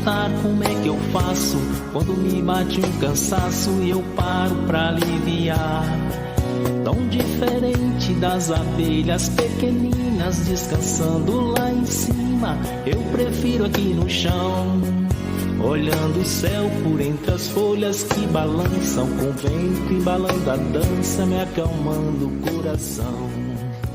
perguntar como é que eu faço quando me bate um cansaço e eu paro pra aliviar. Tão diferente das abelhas pequeninas descansando lá em cima, eu prefiro aqui no chão, olhando o céu por entre as folhas que balançam, com o vento embalando a dança, me acalmando o coração.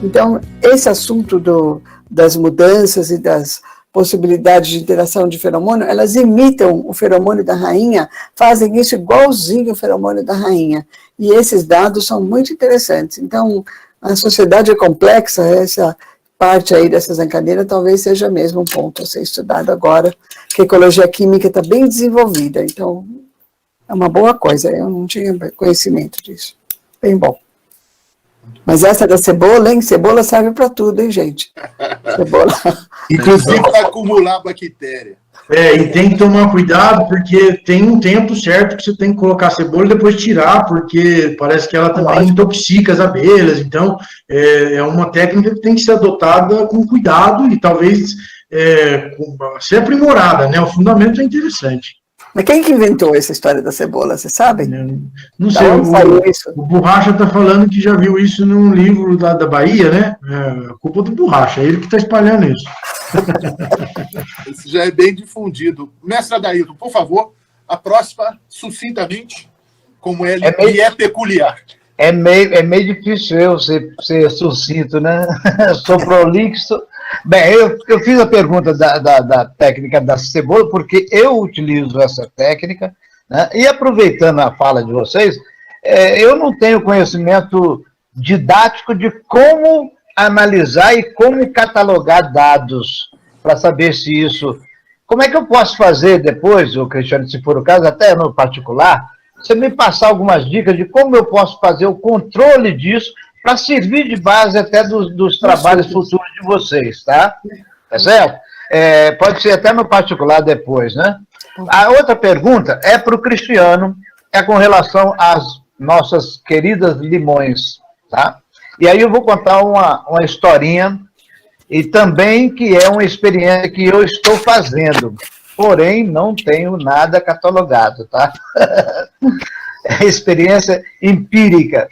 Então, esse assunto das mudanças e das possibilidades de interação de feromônio, elas imitam o feromônio da rainha, fazem isso igualzinho o feromônio da rainha. E esses dados são muito interessantes. Então, a sociedade é complexa, essa parte aí dessa zancadeira talvez seja mesmo um ponto a ser estudado agora, que a ecologia química está bem desenvolvida. Então, é uma boa coisa, eu não tinha conhecimento disso. Bem bom. Mas essa da cebola, hein? Cebola serve para tudo, hein, gente? Cebola. Inclusive para acumular bactéria. E tem que tomar cuidado, porque tem um tempo certo que você tem que colocar a cebola e depois tirar, porque parece que ela também intoxica as abelhas. Então, é uma técnica que tem que ser adotada com cuidado e talvez ser aprimorada, né? O fundamento é interessante. Mas quem que inventou essa história da cebola, você sabe? Não sei, o Borracha está falando que já viu isso num livro da Bahia, né? É culpa do Borracha, é ele que está espalhando isso. Isso já é bem difundido. Mestre Adailton, por favor, a próxima, sucintamente, como ele é peculiar. É meio difícil eu ser sucinto, né? Sou prolixo. Bem, eu fiz a pergunta da técnica da cebola, porque eu utilizo essa técnica, né? E aproveitando a fala de vocês, eu não tenho conhecimento didático de como analisar e como catalogar dados para saber se isso... Como é que eu posso fazer depois, Cristiano, se for o caso, até no particular, você me passar algumas dicas de como eu posso fazer o controle disso para servir de base até dos trabalhos futuros de vocês, tá? Tá certo? Pode ser até no particular depois, né? A outra pergunta é para o Cristiano, é com relação às nossas queridas limões, tá? E aí eu vou contar uma historinha, e também que é uma experiência que eu estou fazendo, porém não tenho nada catalogado, tá? É experiência empírica.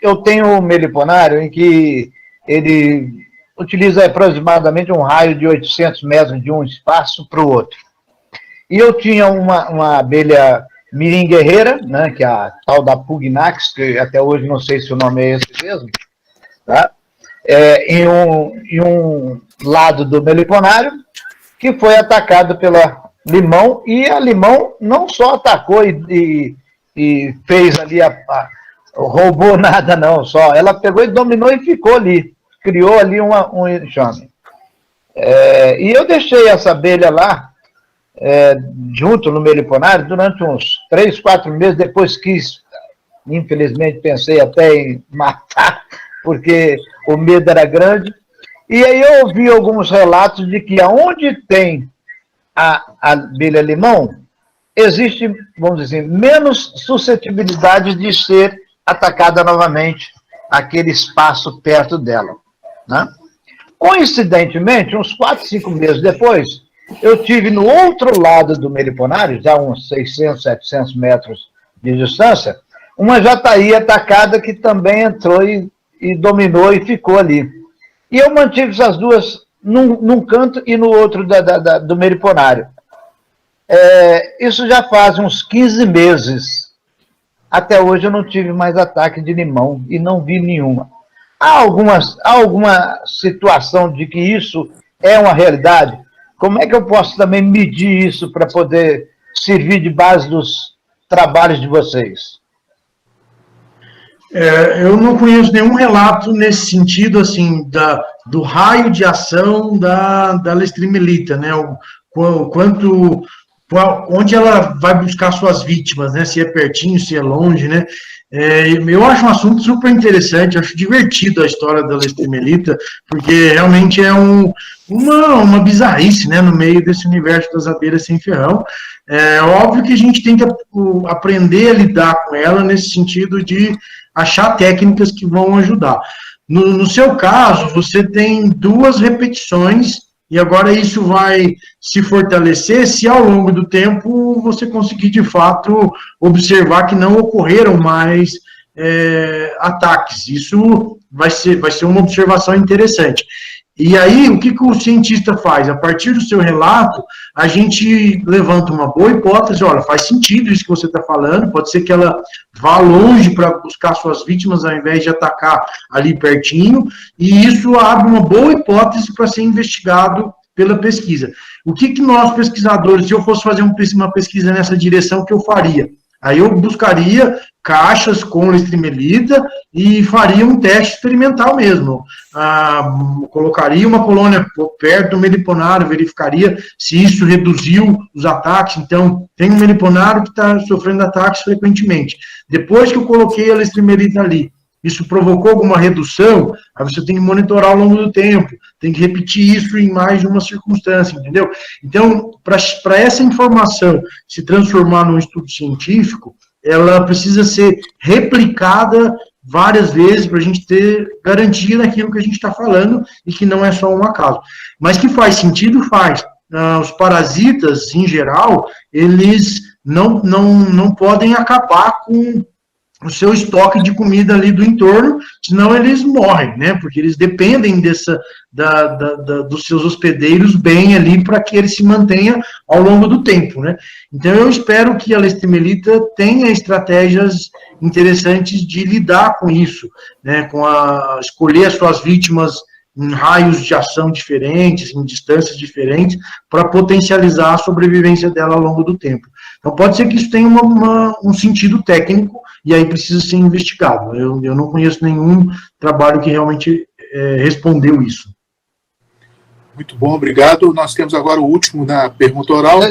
Eu tenho um meliponário em que ele utiliza aproximadamente um raio de 800 metros de um espaço para o outro. E eu tinha uma abelha mirim guerreira, né, que é a tal da Pugnax, que até hoje não sei se o nome é esse mesmo, tá? Em um lado do meliponário, que foi atacado pela limão, e a limão não só atacou e fez ali roubou nada, não, só. Ela pegou e dominou e ficou ali. Criou ali um enxame. E eu deixei essa abelha lá, junto no meliponário, durante uns 3, 4 meses, depois infelizmente, pensei até em matar, porque o medo era grande. E aí eu ouvi alguns relatos de que aonde tem a abelha limão, existe, vamos dizer, menos suscetibilidade de ser atacada novamente aquele espaço perto dela, né? Coincidentemente, uns 4, 5 meses depois, eu tive no outro lado do meliponário, já uns 600, 700 metros de distância, uma jataí atacada que também entrou e dominou e ficou ali. E eu mantive essas duas num canto e no outro do meliponário. Isso já faz uns 15 meses. Até hoje eu não tive mais ataque de limão e não vi nenhuma. Há alguma situação de que isso é uma realidade? Como é que eu posso também medir isso para poder servir de base dos trabalhos de vocês? Eu não conheço nenhum relato nesse sentido, assim, do raio de ação da Leishmaniose, né? Onde ela vai buscar suas vítimas, né? Se é pertinho, se é longe, né? Eu acho um assunto super interessante, acho divertido a história da Leishmaniose, porque realmente é uma bizarrice, né? No meio desse universo das abelhas sem ferrão. É óbvio que a gente tem que aprender a lidar com ela nesse sentido de achar técnicas que vão ajudar. No seu caso, você tem 2 repetições e agora isso vai se fortalecer se ao longo do tempo você conseguir, de fato, observar que não ocorreram mais ataques. Isso vai ser uma observação interessante. E aí, o que o cientista faz? A partir do seu relato, a gente levanta uma boa hipótese, olha, faz sentido isso que você está falando, pode ser que ela vá longe para buscar suas vítimas ao invés de atacar ali pertinho, e isso abre uma boa hipótese para ser investigado pela pesquisa. O que nós, pesquisadores, se eu fosse fazer uma pesquisa nessa direção, que eu faria? Aí eu buscaria caixas com listrimelita e faria um teste experimental mesmo. Colocaria uma colônia perto do meliponário, verificaria se isso reduziu os ataques. Então, tem um meliponário que está sofrendo ataques frequentemente. Depois que eu coloquei a listrimelita ali, isso provocou alguma redução, aí você tem que monitorar ao longo do tempo, tem que repetir isso em mais de uma circunstância, entendeu? Então, para essa informação se transformar num estudo científico, ela precisa ser replicada várias vezes para a gente ter garantia daquilo que a gente está falando e que não é só um acaso. Mas que faz sentido, faz. Os parasitas, em geral, eles não podem acabar com o seu estoque de comida ali do entorno, senão eles morrem, né? Porque eles dependem dos seus hospedeiros bem ali para que ele se mantenha ao longo do tempo, né? Então eu espero que a listrimelita tenha estratégias interessantes de lidar com isso, né? Com escolher as suas vítimas em raios de ação diferentes, em distâncias diferentes, para potencializar a sobrevivência dela ao longo do tempo. Então pode ser que isso tenha um sentido técnico, e aí precisa ser investigado. Eu não conheço nenhum trabalho que realmente respondeu isso. Muito bom, obrigado. Nós temos agora o último na pergunta oral.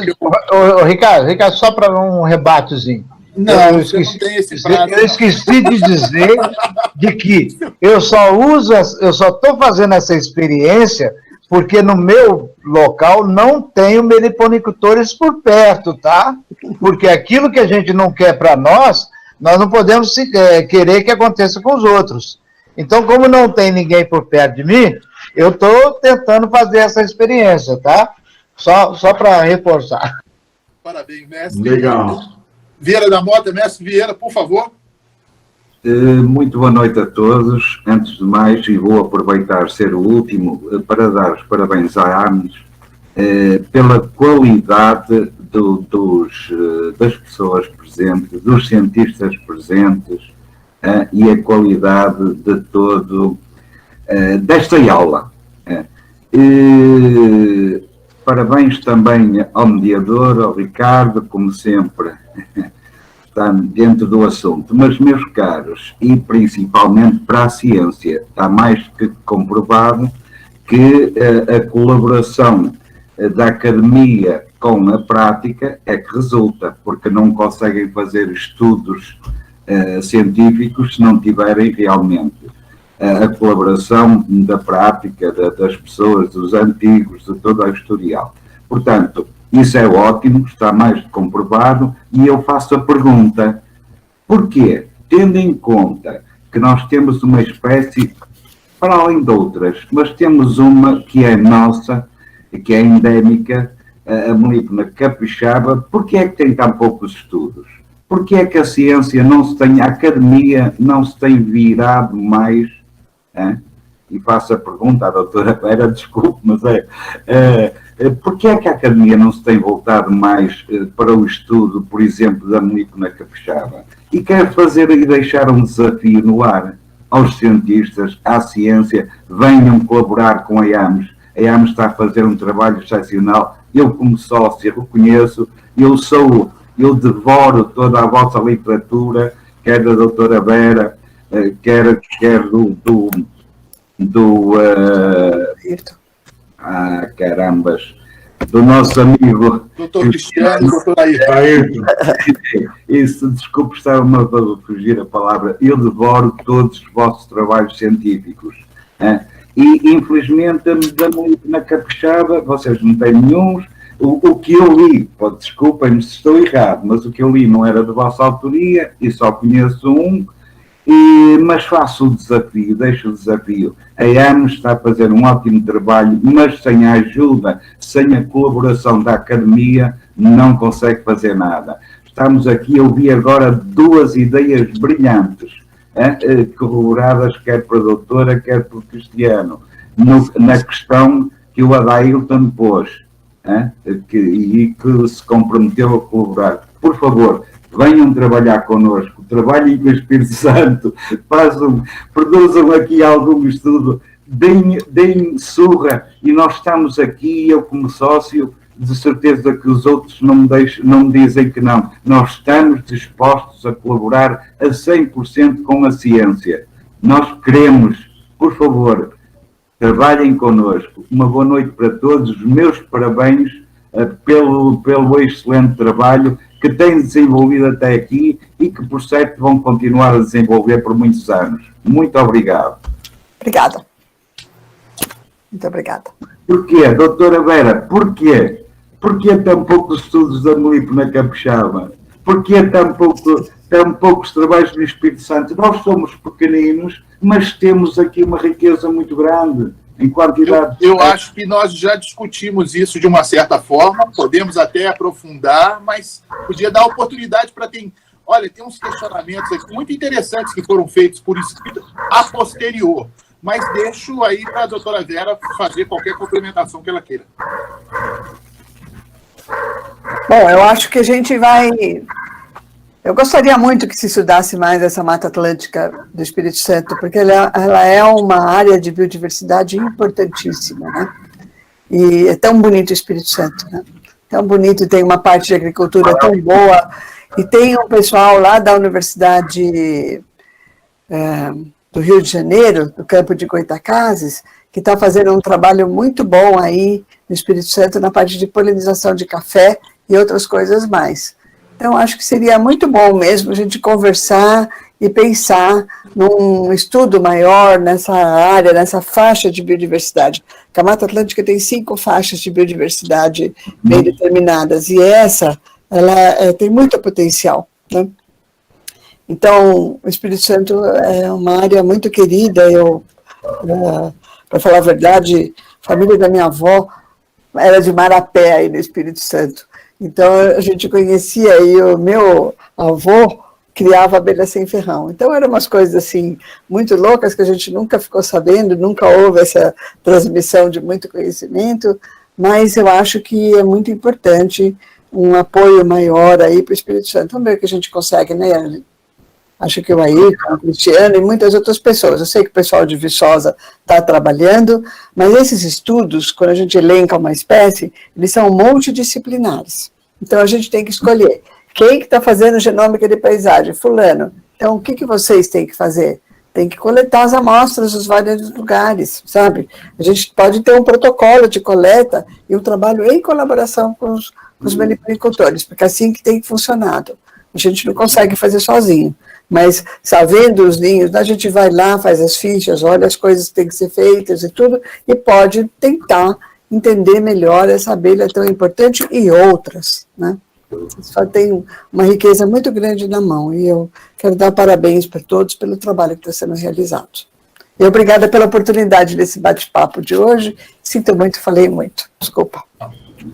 Ricardo, só para um rebatezinho. Não, você não tem esse prazo. Eu esqueci de dizer de que eu só estou fazendo essa experiência porque no meu local não tenho meliponicultores por perto, tá? Porque aquilo que a gente não quer para nós não podemos querer que aconteça com os outros. Então, como não tem ninguém por perto de mim, eu estou tentando fazer essa experiência, tá? Só para reforçar. Parabéns, mestre. Legal. Vieira da Mota, mestre Vieira, por favor. Muito boa noite a todos. Antes de mais, e vou aproveitar ser o último para dar os parabéns à AMES pela qualidade das pessoas presentes, dos cientistas presentes e a qualidade de todo desta aula. Parabéns também ao mediador, ao Ricardo, como sempre, está dentro do assunto. Mas, meus caros, e principalmente para a ciência, está mais que comprovado que a colaboração da academia com a prática é que resulta, porque não conseguem fazer estudos científicos se não tiverem realmente a colaboração da prática das pessoas, dos antigos, de todo o historial. Portanto, isso é ótimo, está mais comprovado, e eu faço a pergunta, porquê? Tendo em conta que nós temos uma espécie, para além de outras, mas temos uma que é nossa, que é endémica, a melipona capixaba, porquê é que tem tão poucos estudos? Porquê é que a ciência a academia não se tem virado mais, e faço a pergunta à doutora Vera, desculpe, mas porquê é que a academia não se tem voltado mais para o estudo, por exemplo, da melipona capixaba? E quer fazer e deixar um desafio no ar aos cientistas, à ciência, venham colaborar com a AMES. A AMES está a fazer um trabalho excepcional. Eu, como sócio, reconheço, eu devoro toda a vossa literatura, quer da doutora Vera, quer carambas, do nosso amigo doutor Cristiano, doutor Ayrton. Isso, desculpe, estava-me a fugir a palavra. Eu devoro todos os vossos trabalhos científicos. E, infelizmente, da melipona capixaba, vocês não têm nenhum. O que eu li, desculpem-me se estou errado, mas o que eu li não era de vossa autoria, e só conheço um, Mas faço o desafio, deixo o desafio. A AMES está a fazer um ótimo trabalho, mas sem a ajuda, sem a colaboração da academia, não consegue fazer nada. Estamos aqui a ouvir agora 2 ideias brilhantes, corroboradas quer pela doutora, quer pelo Cristiano, na questão que o Adailton pôs, e que se comprometeu a colaborar. Por favor, venham trabalhar connosco, trabalhem com o Espírito Santo, produzam aqui algum estudo, deem surra, e nós estamos aqui, eu como sócio, de certeza que os outros não me dizem que não. Nós estamos dispostos a colaborar a 100% com a ciência. Nós queremos, por favor, trabalhem connosco. Uma boa noite para todos, os meus parabéns pelo excelente trabalho que têm desenvolvido até aqui e que, por certo, vão continuar a desenvolver por muitos anos. Muito obrigado. Obrigada. Muito obrigada. Porquê, doutora Vera? Porquê? Porquê tão poucos estudos da MLIP na Capixaba? Porquê tão poucos trabalhos no Espírito Santo? Nós somos pequeninos, mas temos aqui uma riqueza muito grande em quantidade. Eu acho que nós já discutimos isso de uma certa forma, podemos até aprofundar, mas podia dar oportunidade para quem... Olha, tem uns questionamentos aqui muito interessantes que foram feitos por escrito a posterior, mas deixo aí para a doutora Vera fazer qualquer complementação que ela queira. Bom, eu acho que a gente vai... Eu gostaria muito que se estudasse mais essa Mata Atlântica do Espírito Santo, porque ela é uma área de biodiversidade importantíssima, né? E é tão bonito o Espírito Santo, né? Tão bonito, tem uma parte de agricultura tão boa, e tem um pessoal lá da Universidade do Rio de Janeiro, do campo de Goitacazes, que está fazendo um trabalho muito bom aí no Espírito Santo na parte de polinização de café e outras coisas mais. Então, acho que seria muito bom mesmo a gente conversar e pensar num estudo maior nessa área, nessa faixa de biodiversidade. A Mata Atlântica tem 5 faixas de biodiversidade bem determinadas, e ela tem muito potencial, né? Então, o Espírito Santo é uma área muito querida. Para falar a verdade, a família da minha avó era de Marapé, aí no Espírito Santo. Então, a gente conhecia, e o meu avô criava abelha sem ferrão. Então, eram umas coisas assim, muito loucas, que a gente nunca ficou sabendo, nunca houve essa transmissão de muito conhecimento, mas eu acho que é muito importante um apoio maior aí para o Espírito Santo. Vamos ver o que a gente consegue, né? Acho que o Ayrton, o Cristiano e muitas outras pessoas. Eu sei que o pessoal de Viçosa está trabalhando, mas esses estudos, quando a gente elenca uma espécie, eles são multidisciplinares. Então, a gente tem que escolher quem que está fazendo genômica de paisagem, fulano. Então, o que vocês têm que fazer? Tem que coletar as amostras dos vários lugares, sabe? A gente pode ter um protocolo de coleta e um trabalho em colaboração com os meliponicultores, porque é assim que tem funcionado. A gente não consegue fazer sozinho. Mas, sabendo os ninhos, a gente vai lá, faz as fichas, olha as coisas que têm que ser feitas e tudo, e pode tentar entender melhor essa abelha tão importante e outras, né? Só tem uma riqueza muito grande na mão, e eu quero dar parabéns para todos pelo trabalho que está sendo realizado. E obrigada pela oportunidade desse bate-papo de hoje. Sinto muito, falei muito. Desculpa.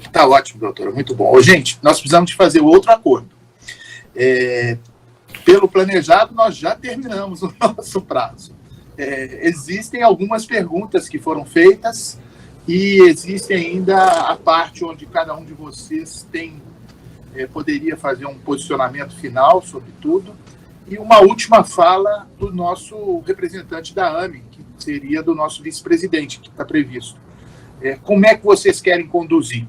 Está ótimo, doutora, muito bom. Ô, gente, nós precisamos de fazer outro acordo. Pelo planejado, nós já terminamos o nosso prazo. Existem algumas perguntas que foram feitas e existe ainda a parte onde cada um de vocês poderia fazer um posicionamento final sobre tudo, e uma última fala do nosso representante da AME, que seria do nosso vice-presidente, que está previsto. Como é que vocês querem conduzir?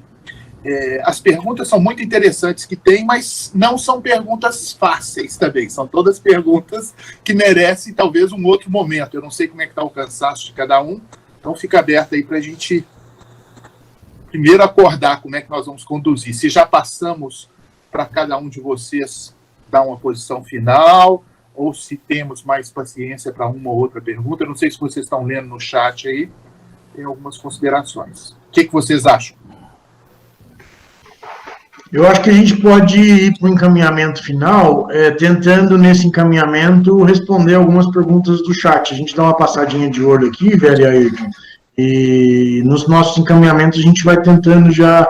As perguntas são muito interessantes que tem, mas não são perguntas fáceis também, são todas perguntas que merecem talvez um outro momento. Eu não sei como é que está o cansaço de cada um, então fica aberto aí para a gente primeiro acordar como é que nós vamos conduzir. Se já passamos para cada um de vocês dar uma posição final, ou se temos mais paciência para uma ou outra pergunta. Eu não sei se vocês estão lendo no chat aí, tem algumas considerações. O que vocês acham? Eu acho que a gente pode ir para o encaminhamento final, tentando nesse encaminhamento responder algumas perguntas do chat. A gente dá uma passadinha de olho aqui, velho Ayrton, e nos nossos encaminhamentos a gente vai tentando já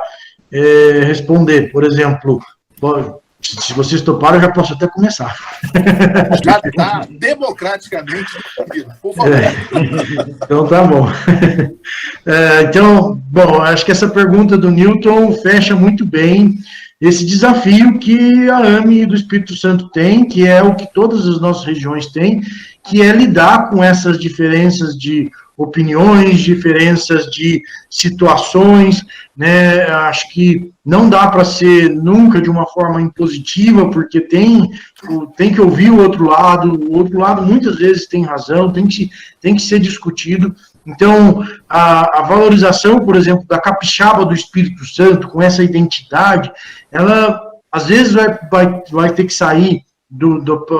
responder. Por exemplo, se vocês toparam, eu já posso até começar. Já está democraticamente, por favor. Então tá bom. Então, bom, acho que essa pergunta do Newton fecha muito bem esse desafio que a AME do Espírito Santo tem, que é o que todas as nossas regiões têm, que é lidar com essas diferenças de opiniões, diferenças de situações, né? Acho que não dá para ser nunca de uma forma impositiva, porque tem que ouvir o outro lado muitas vezes tem razão, tem que ser discutido. Então, a valorização, por exemplo, da capixaba do Espírito Santo, com essa identidade, ela, às vezes, vai ter que sair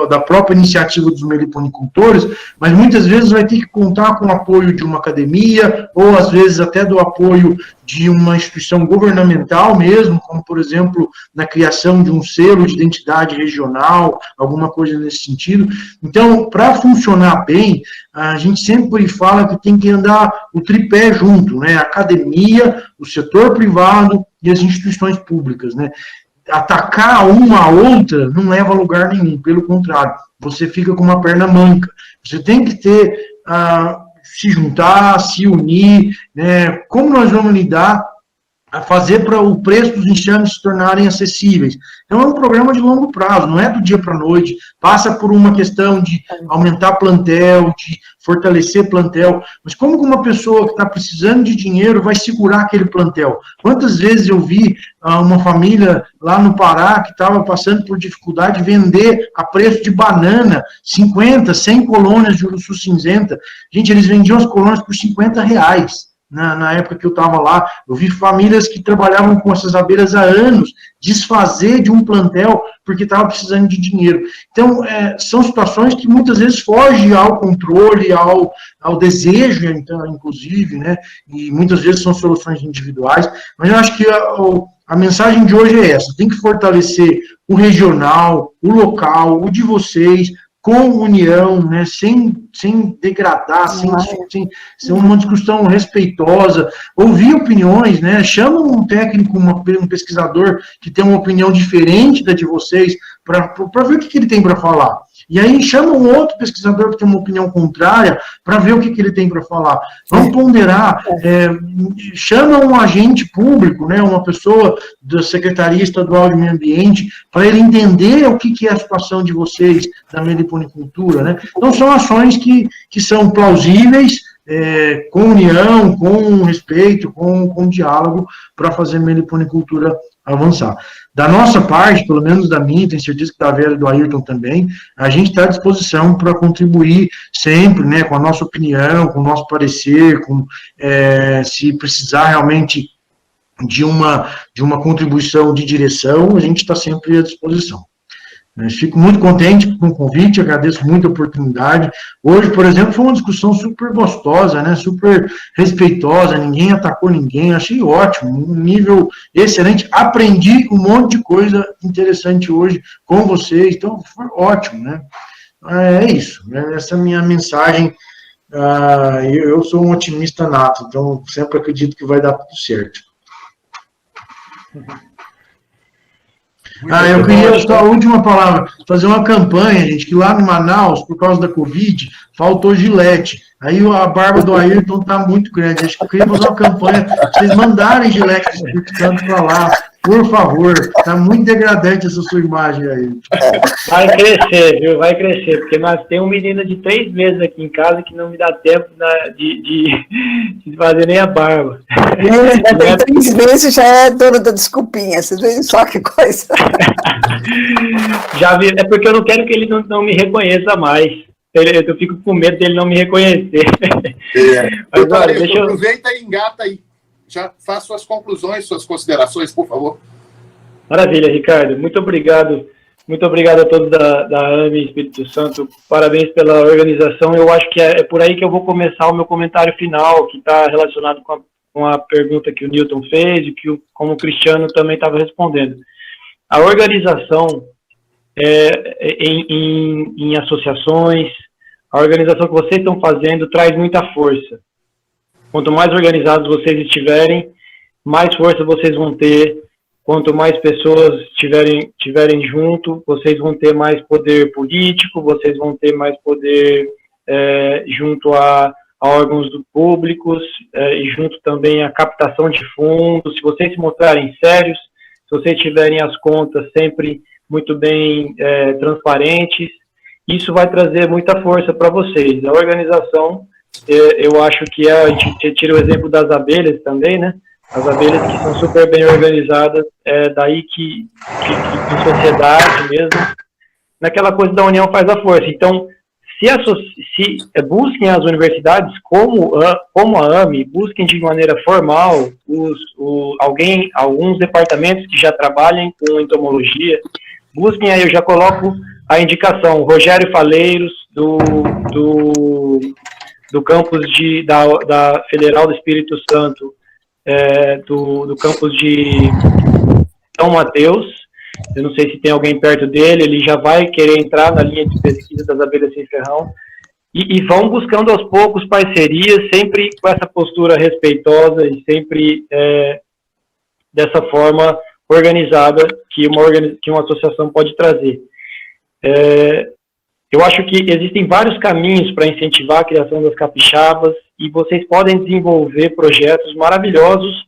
da própria iniciativa dos meliponicultores, mas muitas vezes vai ter que contar com o apoio de uma academia, ou às vezes até do apoio de uma instituição governamental mesmo, como, por exemplo, na criação de um selo de identidade regional, alguma coisa nesse sentido. Então, para funcionar bem, a gente sempre fala que tem que andar o tripé junto, né? A academia, o setor privado e as instituições públicas, né? Atacar uma a outra não leva a lugar nenhum, pelo contrário, você fica com uma perna manca. Você tem que se juntar, se unir, né? Como nós vamos lidar a fazer para o preço dos enxames se tornarem acessíveis? Então, é um programa de longo prazo, não é do dia para a noite, passa por uma questão de aumentar plantel, de fortalecer plantel, mas como que uma pessoa que está precisando de dinheiro vai segurar aquele plantel? Quantas vezes eu vi uma família lá no Pará que estava passando por dificuldade de vender a preço de banana, 50, 100 colônias de uruçu cinzenta. Gente, eles vendiam as colônias por R$50. Na época que eu estava lá, eu vi famílias que trabalhavam com essas abelhas há anos, desfazer de um plantel porque estava precisando de dinheiro. Então, são situações que muitas vezes fogem ao controle, ao desejo, então, inclusive, né, e muitas vezes são soluções individuais, mas eu acho que a mensagem de hoje é essa: tem que fortalecer o regional, o local, o de vocês, com união, né, sem degradar, sem ser uma discussão respeitosa, ouvir opiniões, né, chama um técnico, um pesquisador que tem uma opinião diferente da de vocês, para ver o que ele tem para falar. E aí chama um outro pesquisador que tem uma opinião contrária para ver o que ele tem para falar. Vamos ponderar, chama um agente público, né, uma pessoa da Secretaria Estadual de Meio Ambiente, para ele entender o que é a situação de vocês da meliponicultura, né? Então, são ações que são plausíveis, com união, com respeito, com diálogo, para fazer a meliponicultura avançar. Da nossa parte, pelo menos da minha, tenho certeza que da Vera e do Ayrton também, a gente está à disposição para contribuir sempre, né, com a nossa opinião, com o nosso parecer, se precisar realmente de uma contribuição de direção, a gente está sempre à disposição. Fico muito contente com o convite, agradeço muito a oportunidade. Hoje, por exemplo, foi uma discussão super gostosa, né, super respeitosa, ninguém atacou ninguém, achei ótimo, um nível excelente. Aprendi um monte de coisa interessante hoje com vocês, então foi ótimo, né? É isso, né? Essa é a minha mensagem. Eu sou um otimista nato, então sempre acredito que vai dar tudo certo. Eu queria só a última palavra, fazer uma campanha, gente, que lá no Manaus, por causa da Covid, faltou gilete. Aí a barba do Ayrton está muito grande. Acho que eu queria fazer uma campanha, vocês mandarem gilete do Espírito Santo para lá, por favor. Está muito degradante essa sua imagem aí. Vai crescer, viu? Vai crescer, porque nós temos um menino de 3 meses aqui em casa que não me dá tempo de fazer nem a barba. Tem 3 meses, já é dona da desculpinha. Vocês veem só que coisa. Já vi, é porque eu não quero que ele não me reconheça mais. Eu fico com medo dele não me reconhecer. Mas, olha, aproveita e engata aí. Já faça suas conclusões, suas considerações, por favor. Maravilha, Ricardo. Muito obrigado. Muito obrigado a todos da AME Espírito Santo. Parabéns pela organização. Eu acho que é por aí que eu vou começar o meu comentário final, que está relacionado com com a pergunta que o Newton fez e que como o Cristiano também estava respondendo. A organização em associações, a organização que vocês estão fazendo traz muita força. Quanto mais organizados vocês estiverem, mais força vocês vão ter. Quanto mais pessoas estiverem junto, vocês vão ter mais poder político, vocês vão ter mais poder junto a órgãos públicos e junto também à captação de fundos. Se vocês se mostrarem sérios, se vocês tiverem as contas sempre muito bem transparentes, isso vai trazer muita força para vocês. A organização, eu acho que a gente tira o exemplo das abelhas também, né? As abelhas que são super bem organizadas, daí que em sociedade mesmo, naquela coisa da união faz a força. Então, se busquem as universidades como a AME, busquem de maneira formal alguns departamentos que já trabalhem com entomologia, busquem aí, eu já coloco a indicação, Rogério Faleiros, do campus da Federal do Espírito Santo, do campus de São Mateus. Eu não sei se tem alguém perto dele, ele já vai querer entrar na linha de pesquisa das abelhas sem ferrão, e vão buscando aos poucos parcerias, sempre com essa postura respeitosa e sempre dessa forma organizada que uma associação pode trazer. Eu acho que existem vários caminhos para incentivar a criação das capixabas, e vocês podem desenvolver projetos maravilhosos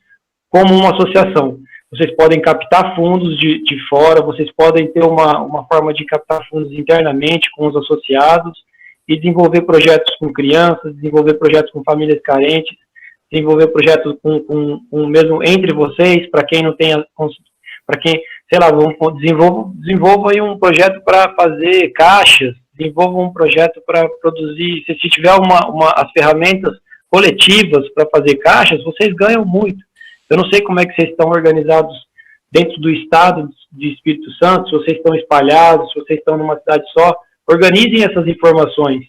como uma associação. Vocês podem captar fundos de fora, vocês podem ter uma forma de captar fundos internamente com os associados e desenvolver projetos com crianças, desenvolver projetos com famílias carentes, desenvolver projetos com mesmo entre vocês, para quem não tem, para quem, sei lá, desenvolva aí um projeto para fazer caixas, desenvolva um projeto para produzir, se tiver as ferramentas coletivas para fazer caixas, vocês ganham muito. Eu não sei como é que vocês estão organizados dentro do estado de Espírito Santo, se vocês estão espalhados, se vocês estão numa cidade só. Organizem essas informações.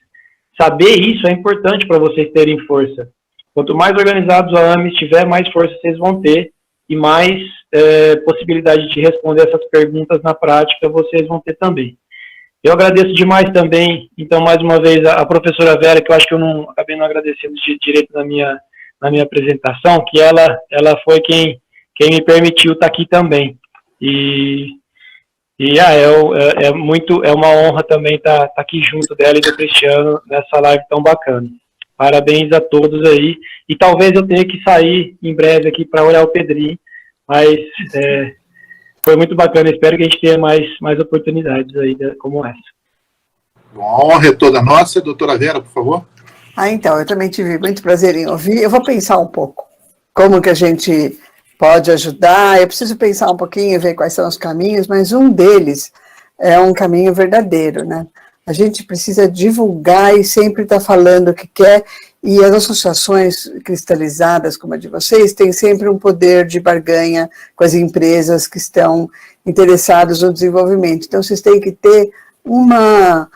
Saber isso é importante para vocês terem força. Quanto mais organizados a AME estiver, mais força vocês vão ter e mais possibilidade de responder essas perguntas na prática vocês vão ter também. Eu agradeço demais também, então, mais uma vez, a professora Vera, que eu acho que eu acabei não agradecendo direito na minha apresentação, que ela foi quem me permitiu estar aqui também. É uma honra também estar aqui junto dela e do Cristiano nessa live tão bacana. Parabéns a todos aí. E talvez eu tenha que sair em breve aqui para olhar o Pedrinho, mas foi muito bacana. Espero que a gente tenha mais oportunidades aí como essa. Bom, a honra é toda nossa. Doutora Vera, por favor. Então, eu também tive muito prazer em ouvir. Eu vou pensar um pouco como que a gente pode ajudar. Eu preciso pensar um pouquinho e ver quais são os caminhos, mas um deles é um caminho verdadeiro, né? A gente precisa divulgar e sempre estar falando o que quer, e as associações cristalizadas como a de vocês têm sempre um poder de barganha com as empresas que estão interessadas no desenvolvimento. Então, vocês têm que ter uma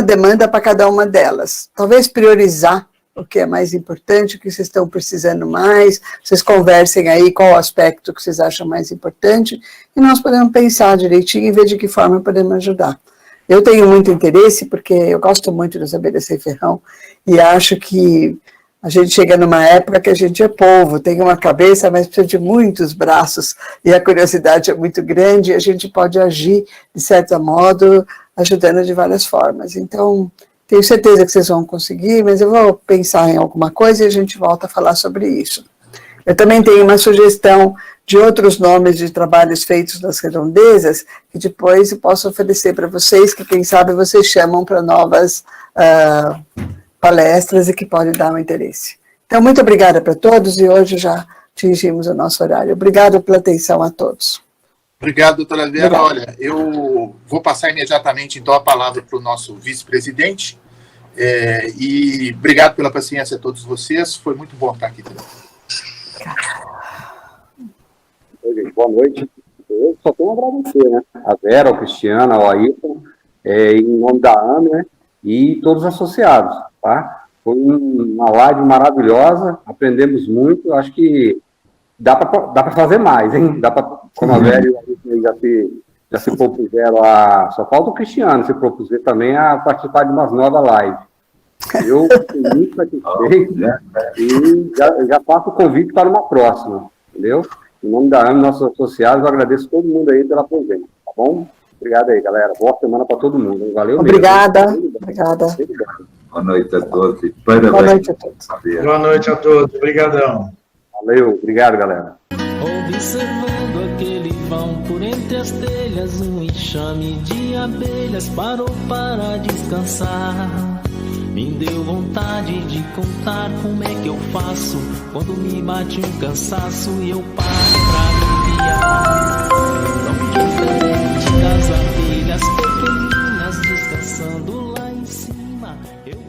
demanda para cada uma delas. Talvez priorizar o que é mais importante, o que vocês estão precisando mais, vocês conversem aí qual o aspecto que vocês acham mais importante, e nós podemos pensar direitinho e ver de que forma podemos ajudar. Eu tenho muito interesse, porque eu gosto muito das abelhas sem ferrão, e acho que a gente chega numa época que a gente é polvo, tem uma cabeça, mas precisa de muitos braços, e a curiosidade é muito grande, e a gente pode agir, de certo modo, ajudando de várias formas. Então, tenho certeza que vocês vão conseguir, mas eu vou pensar em alguma coisa e a gente volta a falar sobre isso. Eu também tenho uma sugestão de outros nomes de trabalhos feitos nas redondezas, que depois eu posso oferecer para vocês, que quem sabe vocês chamam para novas palestras e que pode dar um interesse. Então, muito obrigada para todos, e hoje já atingimos o nosso horário. Obrigada pela atenção a todos. Obrigado, doutora Vera. Obrigado. Olha, eu vou passar imediatamente, então, a palavra para o nosso vice-presidente, e obrigado pela paciência a todos vocês, foi muito bom estar aqui também. Oi, gente, boa noite. Eu só tenho a agradecer, né? A Vera, ao Cristiano, ao Ayrton, em nome da AME, né? E todos os associados, tá? Foi uma live maravilhosa, aprendemos muito. Acho que dá para fazer mais, hein? Dá para, como a Vera e o Alisson já se propuseram a... Só falta o Cristiano se propuser também a participar de umas novas lives. Eu fiquei muito satisfeito e já faço o convite para uma próxima, entendeu? Em nome da AME, nossos associados, eu agradeço todo mundo aí pela presença, tá bom? Obrigado aí, galera. Boa semana para todo mundo. Valeu Obrigada. Mesmo. Obrigada. Boa noite a todos e parabéns. Boa noite a todos. Boa noite a todos. Obrigadão. Valeu. Obrigado, galera. Observando aquele vão por entre as telhas, um enxame de abelhas parou para descansar. Me deu vontade de contar como é que eu faço quando me bate um cansaço e eu paro pra aliviar. Tão diferente das abelhas pequeninas descansando lá em cima. Eu